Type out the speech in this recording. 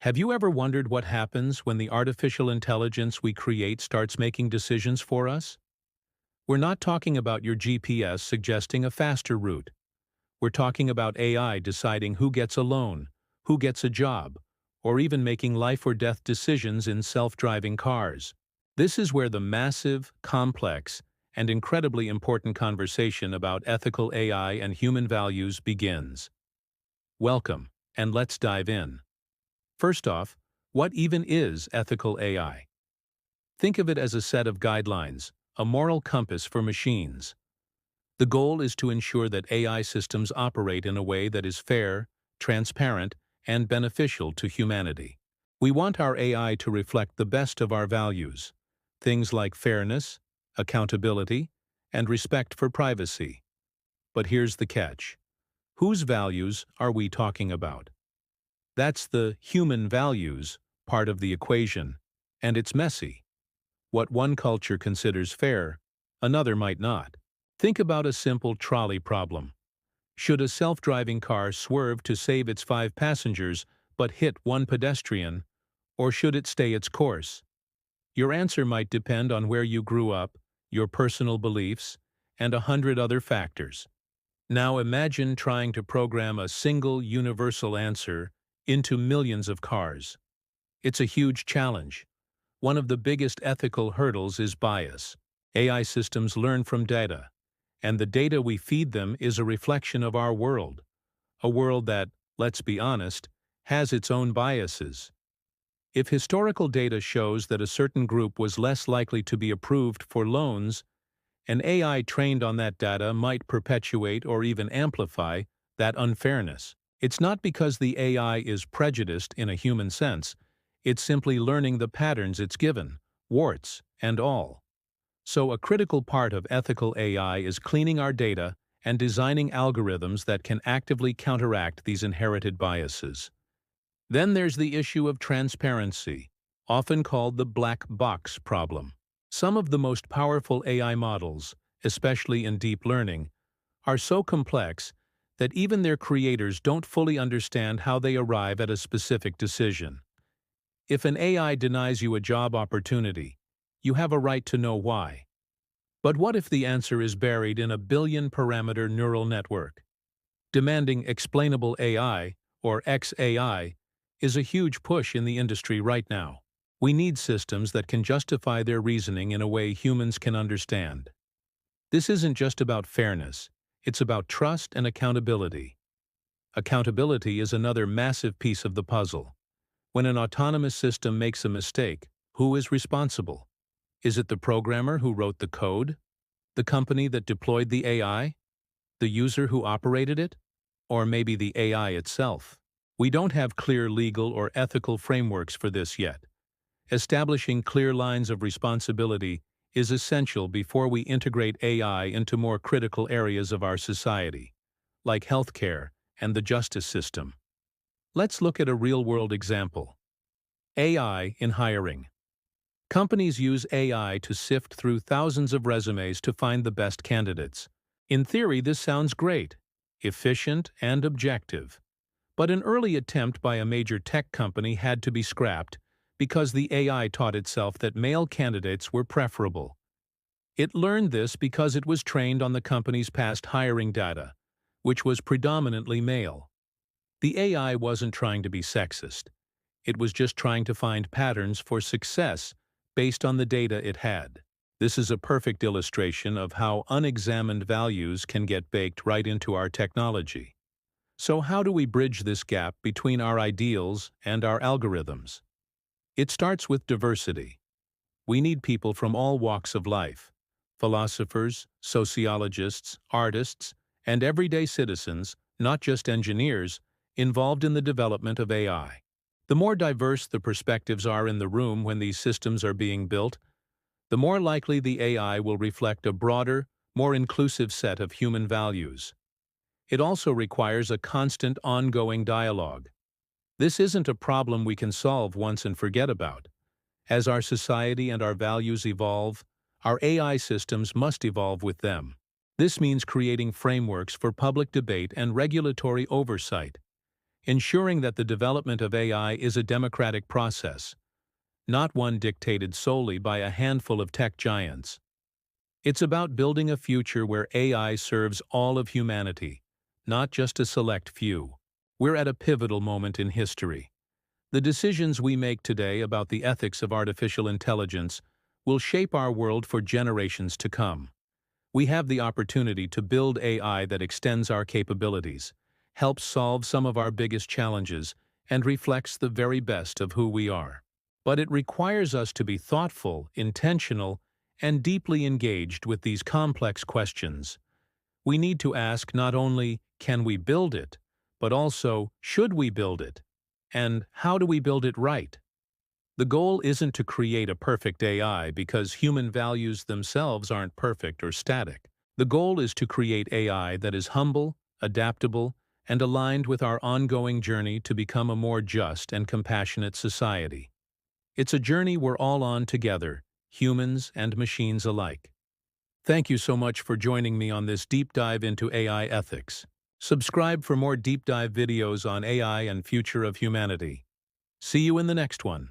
Have you ever wondered what happens when the artificial intelligence we create starts making decisions for us? We're not talking about your GPS suggesting a faster route. We're talking about AI deciding who gets a loan, who gets a job, or even making life or death decisions in self-driving cars. This is where the massive, complex, and incredibly important conversation about ethical AI and human values begins. Welcome, and let's dive in. First off, what even is ethical AI? Think of it as a set of guidelines, a moral compass for machines. The goal is to ensure that AI systems operate in a way that is fair, transparent, and beneficial to humanity. We want our AI to reflect the best of our values, things like fairness, accountability, and respect for privacy. But here's the catch. Whose values are we talking about? That's the human values part of the equation, and it's messy. What one culture considers fair, another might not. Think about a simple trolley problem. Should a self-driving car swerve to save its 5 passengers but hit one pedestrian, or should it stay its course? Your answer might depend on where you grew up, your personal beliefs, and 100 other factors. Now imagine trying to program a single universal answer into millions of cars. It's a huge challenge. One of the biggest ethical hurdles is bias. AI systems learn from data, and the data we feed them is a reflection of our world, a world that, let's be honest, has its own biases. If historical data shows that a certain group was less likely to be approved for loans, an AI trained on that data might perpetuate or even amplify that unfairness. It's not because the AI is prejudiced in a human sense, it's simply learning the patterns it's given, warts and all. So a critical part of ethical AI is cleaning our data and designing algorithms that can actively counteract these inherited biases. Then there's the issue of transparency, often called the black box problem. Some of the most powerful AI models, especially in deep learning, are so complex that even their creators don't fully understand how they arrive at a specific decision. If an AI denies you a job opportunity, you have a right to know why. But what if the answer is buried in a billion-parameter neural network? Demanding explainable AI, or XAI, is a huge push in the industry right now. We need systems that can justify their reasoning in a way humans can understand. This isn't just about fairness, it's about trust and accountability. Accountability is another massive piece of the puzzle. When an autonomous system makes a mistake, who is responsible? Is it the programmer who wrote the code? The company that deployed the AI? The user who operated it? Or maybe the AI itself? We don't have clear legal or ethical frameworks for this yet. Establishing clear lines of responsibility is essential before we integrate AI into more critical areas of our society, like healthcare and the justice system. Let's look at a real-world example. AI in hiring. Companies use AI to sift through thousands of resumes to find the best candidates. In theory, this sounds great, efficient, and objective. But an early attempt by a major tech company had to be scrapped because the AI taught itself that male candidates were preferable. It learned this because it was trained on the company's past hiring data, which was predominantly male. The AI wasn't trying to be sexist. It was just trying to find patterns for success based on the data it had. This is a perfect illustration of how unexamined values can get baked right into our technology. So how do we bridge this gap between our ideals and our algorithms? It starts with diversity. We need people from all walks of life: philosophers, sociologists, artists, and everyday citizens, not just engineers, involved in the development of AI. The more diverse the perspectives are in the room when these systems are being built, the more likely the AI will reflect a broader, more inclusive set of human values. It also requires a constant, ongoing dialogue. This isn't a problem we can solve once and forget about. As our society and our values evolve, our AI systems must evolve with them. This means creating frameworks for public debate and regulatory oversight. ensuring that the development of AI is a democratic process, not one dictated solely by a handful of tech giants. It's about building a future where AI serves all of humanity, not just a select few. We're at a pivotal moment in history. The decisions we make today about the ethics of artificial intelligence will shape our world for generations to come. We have the opportunity to build AI that extends our capabilities, helps solve some of our biggest challenges, and reflects the very best of who we are. But it requires us to be thoughtful, intentional, and deeply engaged with these complex questions. We need to ask not only, can we build it, but also, should we build it? And how do we build it right? The goal isn't to create a perfect AI because human values themselves aren't perfect or static. The goal is to create AI that is humble, adaptable, and aligned with our ongoing journey to become a more just and compassionate society. It's a journey we're all on together, humans and machines alike. Thank you so much for joining me on this deep dive into AI ethics. Subscribe for more deep dive videos on AI and future of humanity. See you in the next one.